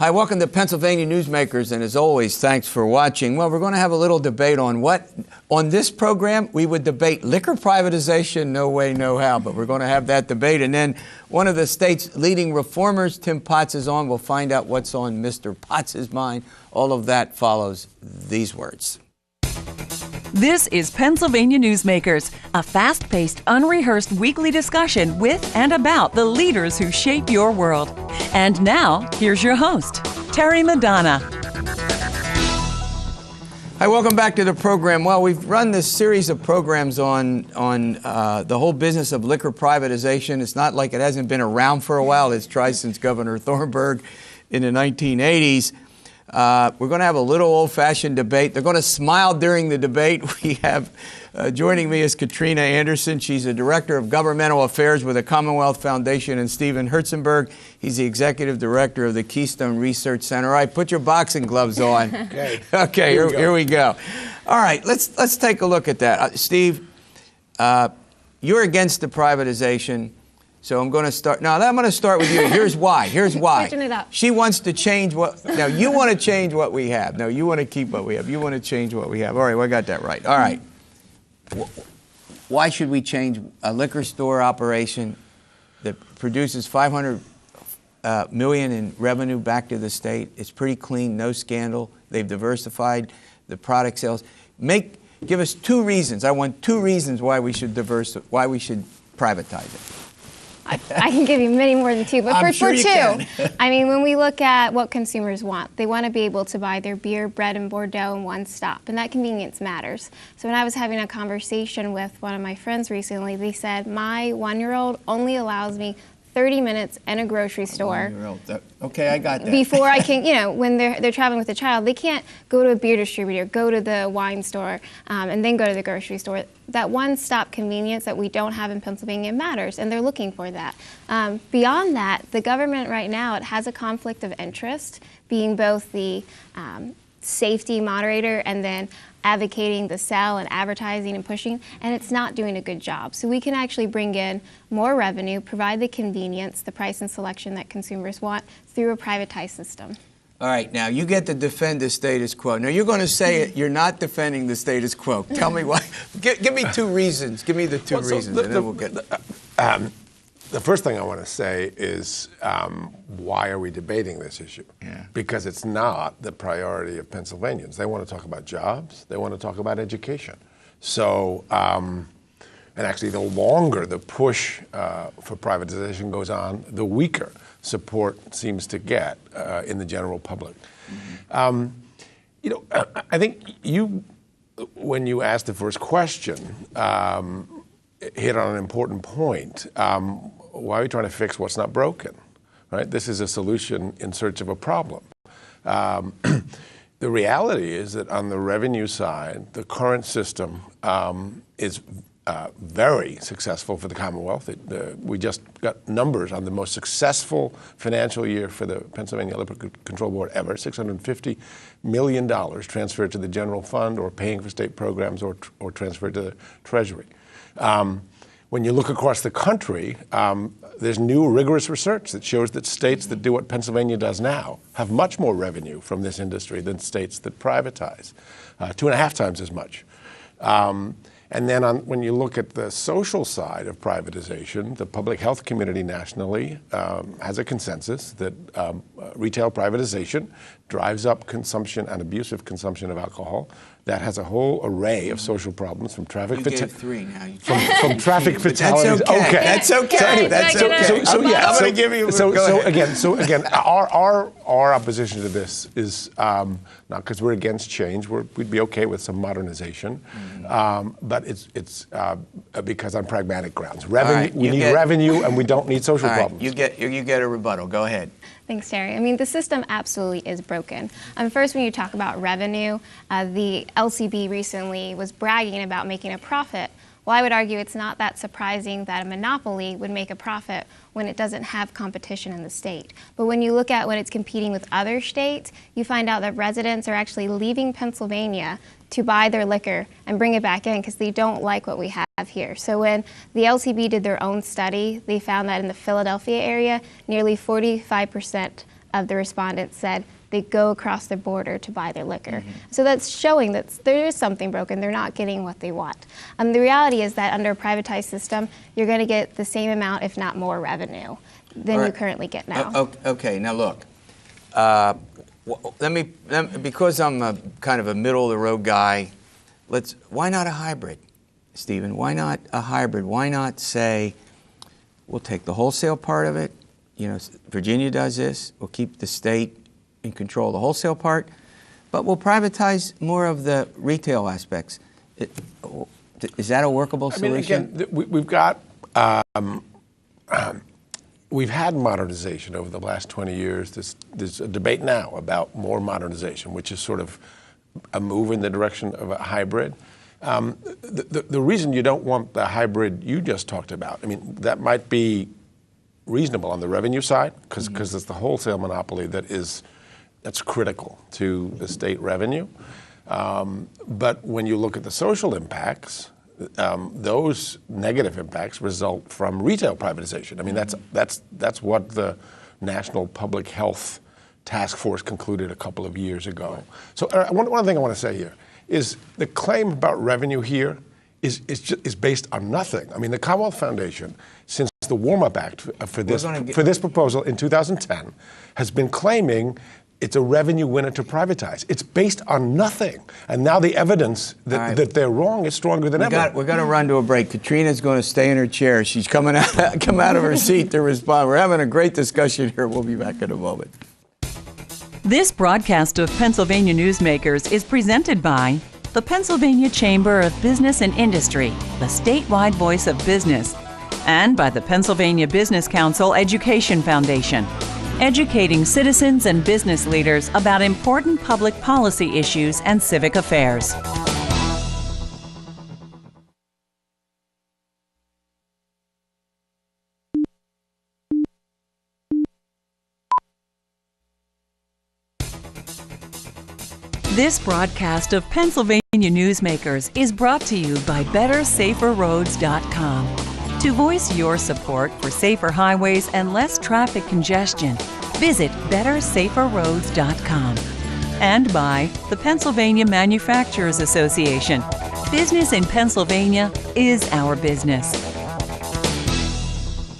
Hi, welcome to Pennsylvania Newsmakers, and as always, thanks for watching. Well, we're going to have a little debate on what, on this program, we would debate liquor privatization, no way, no how, but we're going to have that debate. And then one of the state's leading reformers, Tim Potts, is on. We'll find out what's on Mr. Potts' mind. All of that follows these words. This is Pennsylvania Newsmakers, a fast-paced, unrehearsed weekly discussion with and about the leaders who shape your world. And now, here's your host, Terry Madonna. Hi, welcome back to the program. Well, we've run this series of programs on the whole business of liquor privatization. It's not like it hasn't been around for a while. It's tried since Governor Thornburg in the 1980s. We're going to have a little old-fashioned debate. They're going to smile during the debate. We have joining me is Katrina Anderson. She's the Director of Governmental Affairs with the Commonwealth Foundation, and Stephen Herzenberg. He's the Executive Director of the Keystone Research Center. All right, put your boxing gloves on. Okay, here we go. All right, let's take a look at that. Steve, you're against the privatization. So I'm going to start. Now, I'm going to start with you. Here's why. Here's why. Switching it up. She wants to change what. Now, you want to change what we have. No, you want to keep what we have. You want to change what we have. All right, well, I got that right. All right. Why should we change a liquor store operation that produces $500 million in revenue back to the state? It's pretty clean, no scandal. They've diversified the product sales. Give us two reasons. I want two reasons why we should privatize it. I can give you many more than two, but for two, I mean, when we look at what consumers want, they want to be able to buy their beer, bread, and Bordeaux in one stop, and that convenience matters. So when I was having a conversation with one of my friends recently, they said, my 1-year-old only allows me 30 minutes in a grocery store. Okay, I got that. Before I can, when they're traveling with a child, they can't go to a beer distributor, go to the wine store, and then go to the grocery store. That one-stop convenience that we don't have in Pennsylvania matters, and they're looking for that. Beyond that, the government right now, it has a conflict of interest, being both the safety moderator and then advocating the sell and advertising and pushing, and it's not doing a good job. So we can actually bring in more revenue, provide the convenience, the price and selection that consumers want through a privatized system. All right, now you get to defend the status quo. Now you're going to say it, you're not defending the status quo. Tell me why. Give me two reasons. Give me the two reasons, and then we'll get. The first thing I want to say is why are we debating this issue? Yeah. Because it's not the priority of Pennsylvanians. They want to talk about jobs. They want to talk about education. So, and actually the longer the push for privatization goes on, the weaker support seems to get in the general public. Mm-hmm. I think when you asked the first question, hit on an important point. Why are we trying to fix what's not broken? Right? This is a solution in search of a problem. The reality is that on the revenue side, the current system is very successful for the Commonwealth. We just got numbers on the most successful financial year for the Pennsylvania Liquor Control Board ever, $650 million transferred to the general fund or paying for state programs or transferred to the Treasury. When you look across the country, there's new rigorous research that shows that states that do what Pennsylvania does now have much more revenue from this industry than states that privatize, 2.5 times as much. And then when you look at the social side of privatization, the public health community nationally has a consensus that retail privatization drives up consumption and abusive consumption of alcohol. That has a whole array of social problems, from traffic from traffic fatalities. That's okay. That's okay. So anyway, that's okay. So yeah. I'm going to give you. So again, our opposition to this is not because we're against change. We'd be okay with some modernization, but it's because on pragmatic grounds. We need revenue, and we don't need social problems. You get a rebuttal. Go ahead. Thanks, Terry. I mean, the system absolutely is broken. First, when you talk about revenue, the LCB recently was bragging about making a profit. Well, I would argue it's not that surprising that a monopoly would make a profit when it doesn't have competition in the state. But when you look at when it's competing with other states, you find out that residents are actually leaving Pennsylvania to buy their liquor and bring it back in because they don't like what we have here. So when the LCB did their own study, they found that in the Philadelphia area, nearly 45% of the respondents said they go across the border to buy their liquor. So that's showing that there is something broken. They're not getting what they want. The reality is that under a privatized system, you're going to get the same amount, if not more, revenue than you currently get now. Okay, now look. Because I'm a kind of a middle-of-the-road guy, why not a hybrid, Stephen? Why not a hybrid? Why not say, we'll take the wholesale part of it. You know, Virginia does this. We'll keep the state in control of the wholesale part, but we'll privatize more of the retail aspects. Is that a workable solution? I mean, again, we've had modernization over the last 20 years. There's a debate now about more modernization, which is sort of a move in the direction of a hybrid. The reason you don't want the hybrid you just talked about, I mean, that might be reasonable on the revenue side, because it's the wholesale monopoly that's critical to the state revenue. But when you look at the social impacts, those negative impacts result from retail privatization. I mean, that's what the National Public Health Task Force concluded a couple of years ago. So one thing I want to say here is the claim about revenue here is based on nothing. I mean, the Commonwealth Foundation, since the Warm-Up Act for this proposal in 2010, has been claiming it's a revenue winner to privatize. It's based on nothing. And now the evidence that they're wrong is stronger than ever. We're going to run to a break. Katrina's going to stay in her chair. She's come out of her seat to respond. We're having a great discussion here. We'll be back in a moment. This broadcast of Pennsylvania Newsmakers is presented by the Pennsylvania Chamber of Business and Industry, the statewide voice of business, and by the Pennsylvania Business Council Education Foundation, educating citizens and business leaders about important public policy issues and civic affairs. This broadcast of Pennsylvania Newsmakers is brought to you by BetterSaferRoads.com. To voice your support for safer highways and less traffic congestion, visit BetterSaferRoads.com. And by the Pennsylvania Manufacturers Association. Business in Pennsylvania is our business.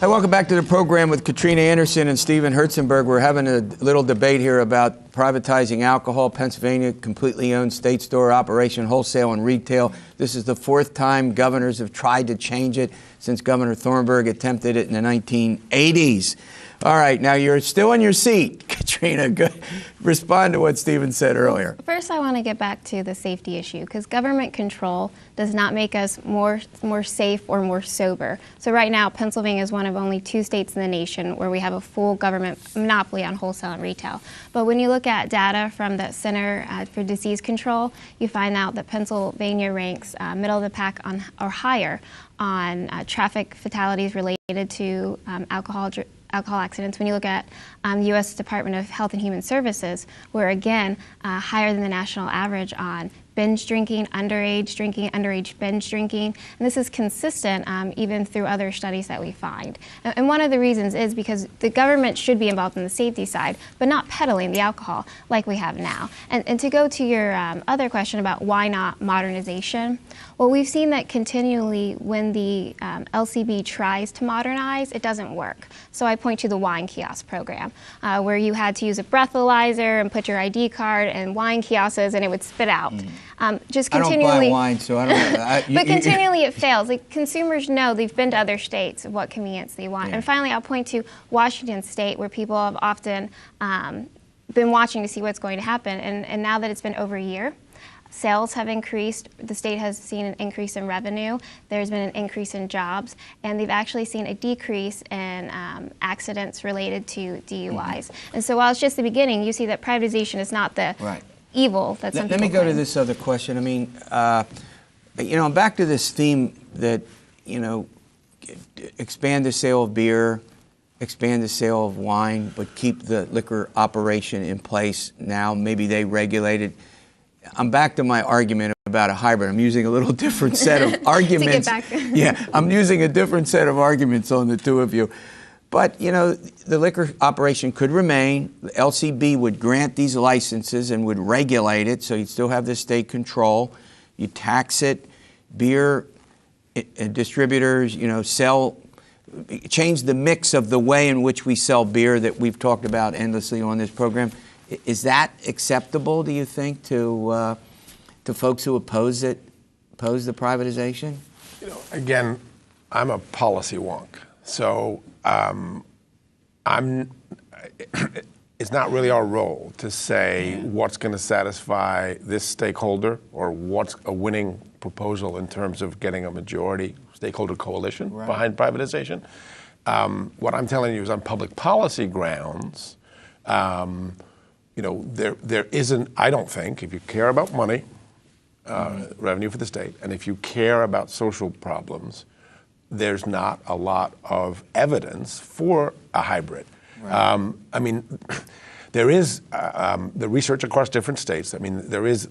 Hi, welcome back to the program with Katrina Anderson and Stephen Herzenberg. We're having a little debate here about privatizing alcohol. Pennsylvania completely owns state store operation, wholesale and retail. This is the fourth time governors have tried to change it since Governor Thornburg attempted it in the 1980s. All right, now you're still in your seat, Katrina. Good. Respond to what Stephen said earlier. First, I want to get back to the safety issue, because government control does not make us more safe or more sober. So right now, Pennsylvania is one of only 2 states in the nation where we have a full government monopoly on wholesale and retail. But when you look at data from the Center for Disease Control, you find out that Pennsylvania ranks middle of the pack or higher on traffic fatalities related to alcohol accidents. When you look at the U.S. Department of Health and Human Services, we're again higher than the national average on binge drinking, underage binge drinking. And this is consistent even through other studies that we find. And one of the reasons is because the government should be involved in the safety side, but not peddling the alcohol like we have now. And to go to your other question about why not modernization, well, we've seen that continually when the LCB tries to modernize, it doesn't work. So I point to the wine kiosk program, where you had to use a breathalyzer and put your ID card and wine kiosks, and it would spit out. Just continually, I don't buy wine, so I don't. But continually it fails. Like, consumers know, they've been to other states of what convenience they want. Yeah. And finally, I'll point to Washington State, where people have often been watching to see what's going to happen. And now that it's been over a year, sales have increased. The state has seen an increase in revenue. There's been an increase in jobs, and they've actually seen a decrease in accidents related to DUIs. And so while it's just the beginning, you see that privatization is not the evil that some people Let me go claim. to this other question. I mean, I'm back to this theme that, expand the sale of beer, expand the sale of wine, but keep the liquor operation in place now. Maybe they regulate it. I'm back to my argument about a hybrid. I'm using a little different set of arguments. To get back. Yeah, I'm using a different set of arguments on the two of you. But, you know, the liquor operation could remain. The LCB would grant these licenses and would regulate it, so you'd still have the state control. You tax it. Beer distributors, you know, change the mix of the way in which we sell beer that we've talked about endlessly on this program. Is that acceptable, do you think, to folks who oppose the privatization? You know, again, I'm a policy wonk, so it's not really our role to say what's going to satisfy this stakeholder or what's a winning proposal in terms of getting a majority stakeholder coalition behind privatization. What I'm telling you is on public policy grounds, you know, there isn't, I don't think, if you care about money, revenue for the state, and if you care about social problems, there's not a lot of evidence for a hybrid. Right. I mean, there is the research across different states. I mean, there is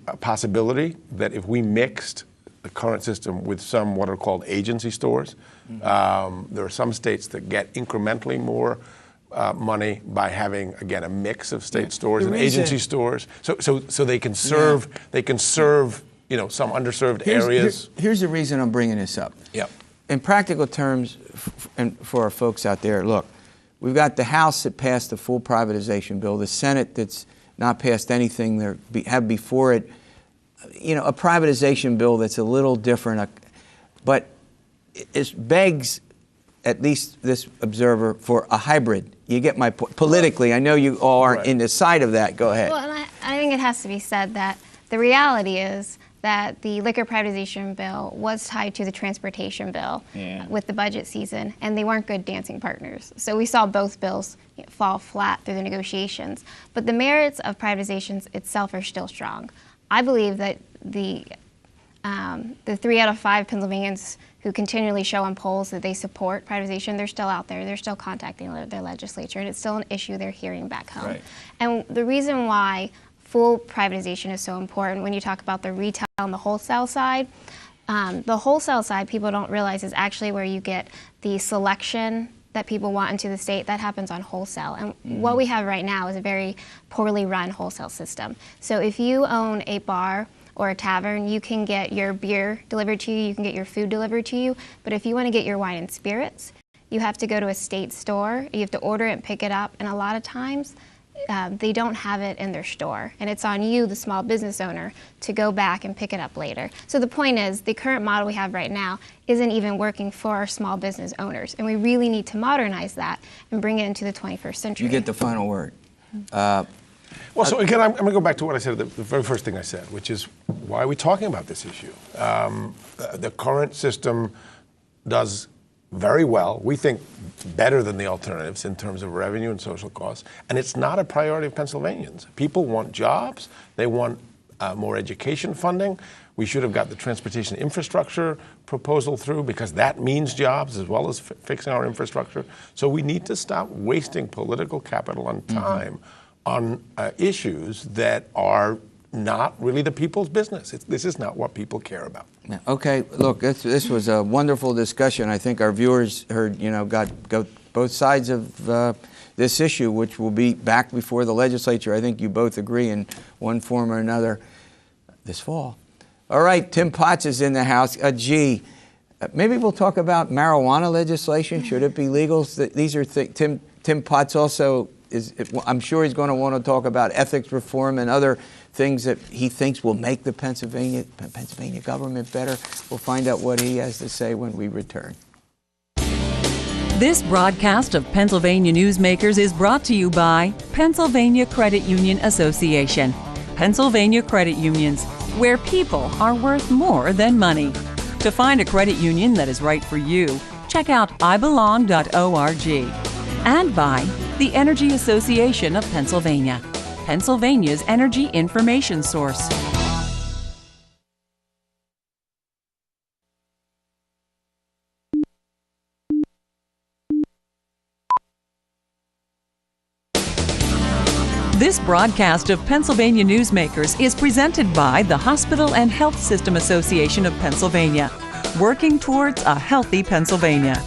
a possibility that if we mixed the current system with some what are called agency stores, there are some states that get incrementally more money by having, again, a mix of state stores and agency stores. So they can serve you know, some underserved areas. Here's the reason I'm bringing this up. Yep. In practical terms, and for our folks out there, look, we've got the House that passed the full privatization bill, the Senate that's not passed anything they have before it, you know, a privatization bill that's a little different, but it begs, at least this observer, for a hybrid. You get my point. Politically, I know you all aren't in the side of that. Go ahead. Well, and I think it has to be said that the reality is that the liquor privatization bill was tied to the transportation bill with the budget season, and they weren't good dancing partners. So we saw both bills fall flat through the negotiations. But the merits of privatizations itself are still strong. I believe that the 3 out of 5 Pennsylvanians who continually show on polls that they support privatization, they're still out there. They're still contacting their legislature, and it's still an issue they're hearing back home. Right. And the reason why full privatization is so important when you talk about the retail and the wholesale side, people don't realize is actually where you get the selection that people want into the state. That happens on wholesale. And what we have right now is a very poorly run wholesale system. So if you own a bar or a tavern, you can get your beer delivered to you, you can get your food delivered to you, but if you want to get your wine and spirits, you have to go to a state store, you have to order it and pick it up, and a lot of times they don't have it in their store, and it's on you, the small business owner, to go back and pick it up later. So the point is, the current model we have right now isn't even working for our small business owners, and we really need to modernize that and bring it into the 21st century. You get the final word. Well, so again, I'm going to go back to what I said, the very first thing I said, which is, why are we talking about this issue? The current system does very well, we think better than the alternatives in terms of revenue and social costs, and it's not a priority of Pennsylvanians. People want jobs, they want more education funding. We should have got the transportation infrastructure proposal through because that means jobs as well as fixing our infrastructure. So we need to stop wasting political capital and time on issues that are not really the people's business. This is not what people care about. Okay, look, this was a wonderful discussion. I think our viewers heard, got both sides of this issue, which will be back before the legislature. I think you both agree in one form or another this fall. All right, Tim Potts is in the house. Maybe we'll talk about marijuana legislation. Should it be legal? These are Tim Potts also I'm sure he's going to want to talk about ethics reform and other things that he thinks will make the Pennsylvania government better. We'll find out what he has to say when we return. This broadcast of Pennsylvania Newsmakers is brought to you by Pennsylvania Credit Union Association. Pennsylvania Credit Unions, where people are worth more than money. To find a credit union that is right for you, check out ibelong.org. And by the Energy Association of Pennsylvania, Pennsylvania's energy information source. This broadcast of Pennsylvania Newsmakers is presented by the Hospital and Health System Association of Pennsylvania, working towards a healthy Pennsylvania.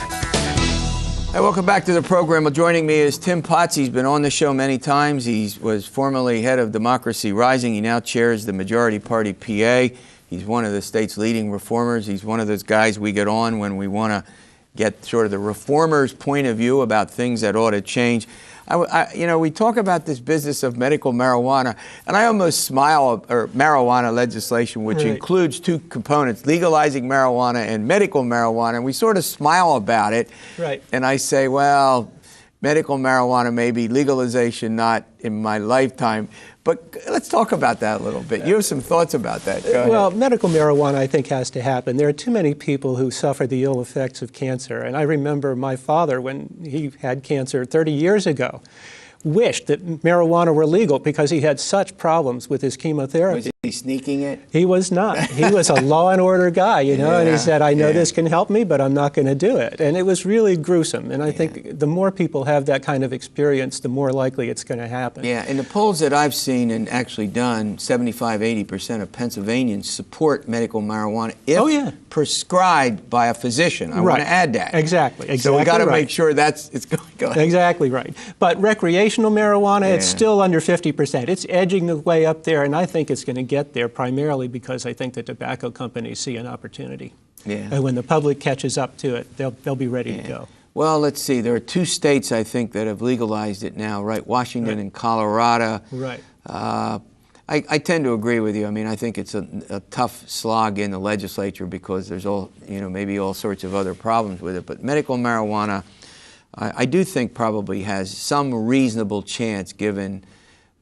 Hey, welcome back to the program. Well, joining me is Tim Potts. He's been on the show many times. He was formerly head of Democracy Rising. He now chairs the Majority Party PA. He's one of the state's leading reformers. He's one of those guys we get on when we want to get sort of the reformers' point of view about things that ought to change. We talk about this business of medical marijuana, and I almost smile, or marijuana legislation, which includes two components, legalizing marijuana and medical marijuana, and we sort of smile about it. Right. And I say, well, medical marijuana maybe, legalization not in my lifetime. But let's talk about that a little bit. You have some thoughts about that. Go Well, ahead. medical marijuana, I think, has to happen. There are too many people who suffer the ill effects of cancer. And I remember my father, when he had cancer 30 years ago, wished that marijuana were legal because he had such problems with his chemotherapy. Was he sneaking it? He was not. He was a law and order guy, and he said, I know this can help me, but I'm not going to do it. And it was really gruesome. And I think the more people have that kind of experience, the more likely it's going to happen. Yeah, in the polls that I've seen and actually done, 75–80% of Pennsylvanians support medical marijuana if prescribed by a physician. I want to add that. Exactly. So we got to make sure it's going on. Exactly right. But recreational marijuana, it's still under 50%. It's edging the way up there, and I think it's going to get there primarily because I think the tobacco companies see an opportunity. Yeah. And when the public catches up to it, they'll be ready to go. Well, let's see. There are two states, I think, that have legalized it now, right? Washington and Colorado. Right. I tend to agree with you. I mean, I think it's a tough slog in the legislature because there's maybe all sorts of other problems with it. But medical marijuana, I do think probably has some reasonable chance given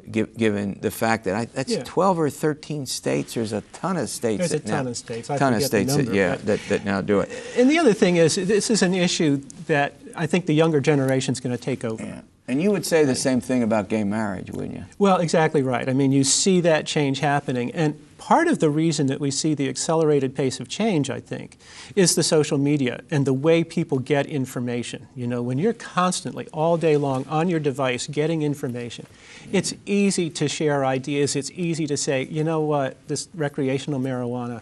the fact that that's 12 or 13 states. There's a ton of states. There's a ton of states. That now do it. And the other thing is, this is an issue that I think the younger generation is going to take over. Yeah. And you would say the same thing about gay marriage, wouldn't you? Well, exactly right. I mean, you see that change happening. And part of the reason that we see the accelerated pace of change, I think, is the social media and the way people get information. When you're constantly, all day long, on your device getting information, it's easy to share ideas. It's easy to say, you know what, this recreational marijuana,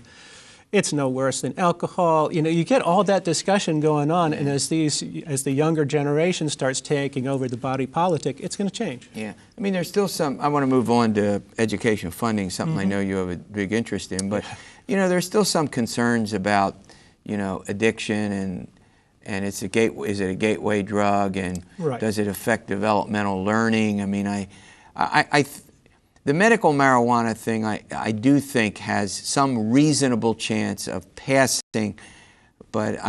it's no worse than alcohol. You get all that discussion going on, and as the younger generation starts taking over the body politic, it's going to change. Yeah. I mean, there's still some, I want to move on to education funding, something I know you have a big interest in, but, there's still some concerns about, addiction and is it a gateway drug, and does it affect developmental learning? I mean, the medical marijuana thing, I do think has some reasonable chance of passing, but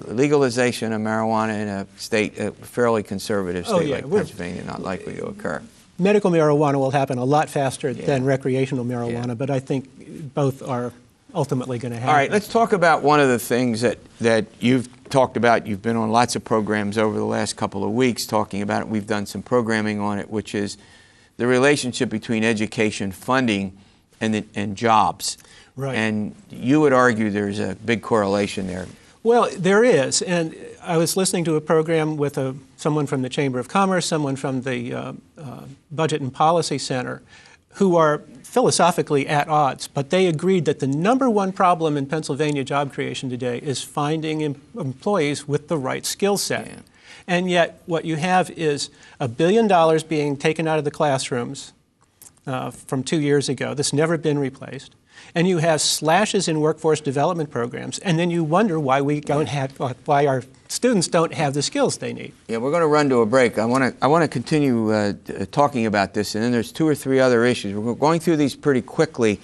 legalization of marijuana in a fairly conservative state like Pennsylvania, not likely to occur. Medical marijuana will happen a lot faster than recreational marijuana, but I think both are ultimately going to happen. All right, let's talk about one of the things that you've talked about. You've been on lots of programs over the last couple of weeks talking about it. We've done some programming on it, which is the relationship between education funding and jobs. Right. And you would argue there's a big correlation there. Well, there is. And I was listening to a program with someone from the Chamber of Commerce, someone from the Budget and Policy Center, who are philosophically at odds, but they agreed that the number one problem in Pennsylvania job creation today is finding employees with the right skill set. Yeah. And yet what you have is $1 billion being taken out of the classrooms from 2 years ago that's never been replaced. And you have slashes in workforce development programs, and then you wonder why why our students don't have the skills they need. Yeah, we're going to run to a break. I want to continue talking about this, and then there's 2 or 3 other issues. We're going through these pretty quickly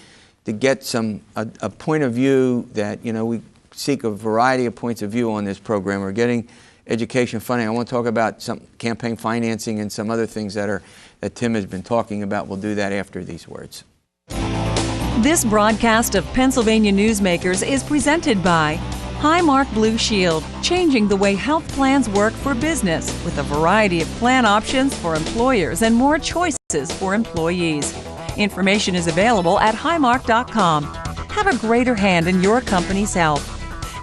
to get a point of view that, we seek a variety of points of view on this program. We're getting education funding. I want to talk about some campaign financing and some other things that Tim has been talking about. We'll do that after these words. This broadcast of Pennsylvania Newsmakers is presented by Highmark Blue Shield, changing the way health plans work for business with a variety of plan options for employers and more choices for employees. Information is available at highmark.com. Have a greater hand in your company's health.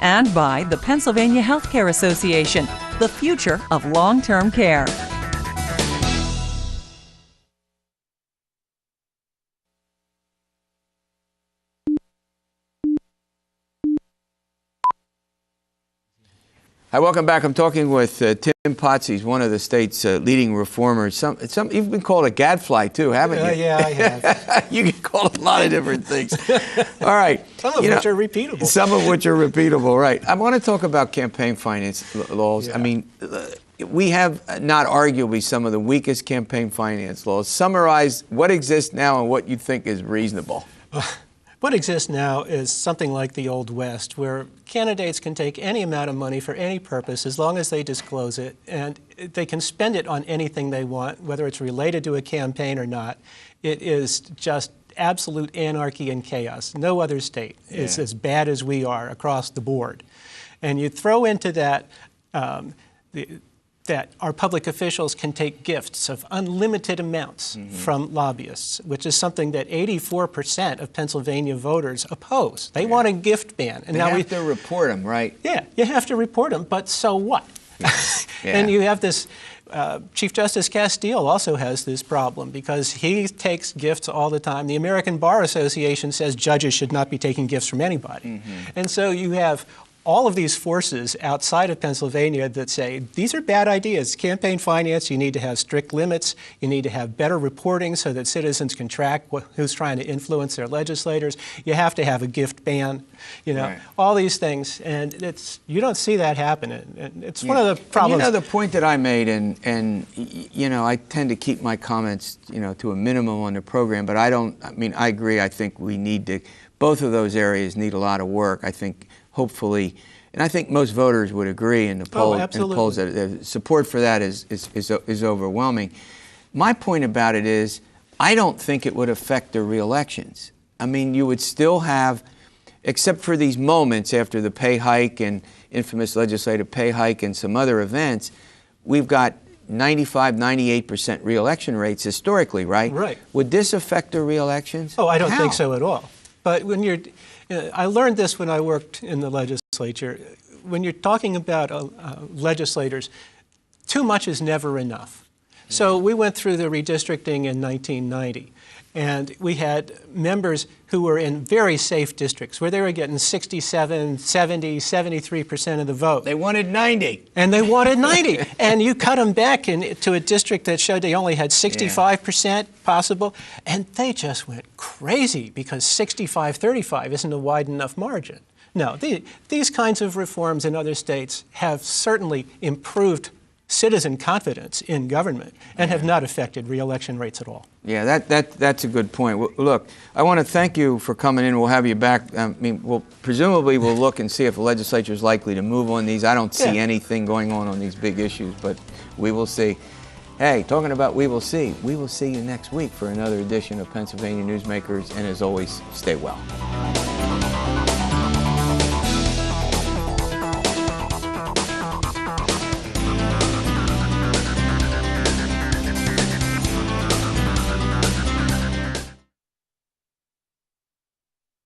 And by the Pennsylvania Healthcare Association, the future of long-term care. Hi, welcome back. I'm talking with Tim Potts. He's one of the state's leading reformers. You've been called a gadfly too, haven't you? Yeah, I have. You get called a lot of different things. All right. Some of which are repeatable. Some of which are repeatable, right. I want to talk about campaign finance laws. Yeah. I mean, we have not arguably some of the weakest campaign finance laws. Summarize what exists now and what you think is reasonable. What exists now is something like the Old West, where candidates can take any amount of money for any purpose as long as they disclose it, and they can spend it on anything they want, whether it's related to a campaign or not. It is just absolute anarchy and chaos. No other state is as bad as we are across the board. And you throw into that that our public officials can take gifts of unlimited amounts from lobbyists, which is something that 84% of Pennsylvania voters oppose. They want a gift ban. And now we have to report them, right? Yeah, you have to report them, but so what? And you have this, Chief Justice Castile also has this problem because he takes gifts all the time. The American Bar Association says judges should not be taking gifts from anybody. And so you have all of these forces outside of Pennsylvania that say, these are bad ideas. Campaign finance, you need to have strict limits. You need to have better reporting so that citizens can track who's trying to influence their legislators. You have to have a gift ban, all these things. And you don't see that happening. And it's one of the problems. The point that I made, and I tend to keep my comments, to a minimum on the program, but I agree. I think we need to, both of those areas need a lot of work. I think hopefully, and I think most voters would agree in the polls that the support for that is overwhelming. My point about it is, I don't think it would affect the re-elections. I mean, you would still have, except for these moments after the pay hike and infamous legislative pay hike and some other events, we've got 95, 98% re-election rates historically, right? Right. Would this affect the re-elections? Oh, I don't think so at all. But when I learned this when I worked in the legislature. When you're talking about legislators, too much is never enough. So we went through the redistricting in 1990, and we had members who were in very safe districts where they were getting 67, 70, 73% of the vote. They wanted 90. And they wanted 90. And you cut them back to a district that showed they only had 65% possible, and they just went crazy because 65-35 isn't a wide enough margin. No, these kinds of reforms in other states have certainly improved citizen confidence in government and have not affected re-election rates at all. Yeah, that's a good point. Well, look, I want to thank you for coming in. We'll have you back. Presumably we'll look and see if the legislature is likely to move on these. I don't see anything going on these big issues, but we will see. Hey, talking about we will see you next week for another edition of Pennsylvania Newsmakers, and as always, stay well.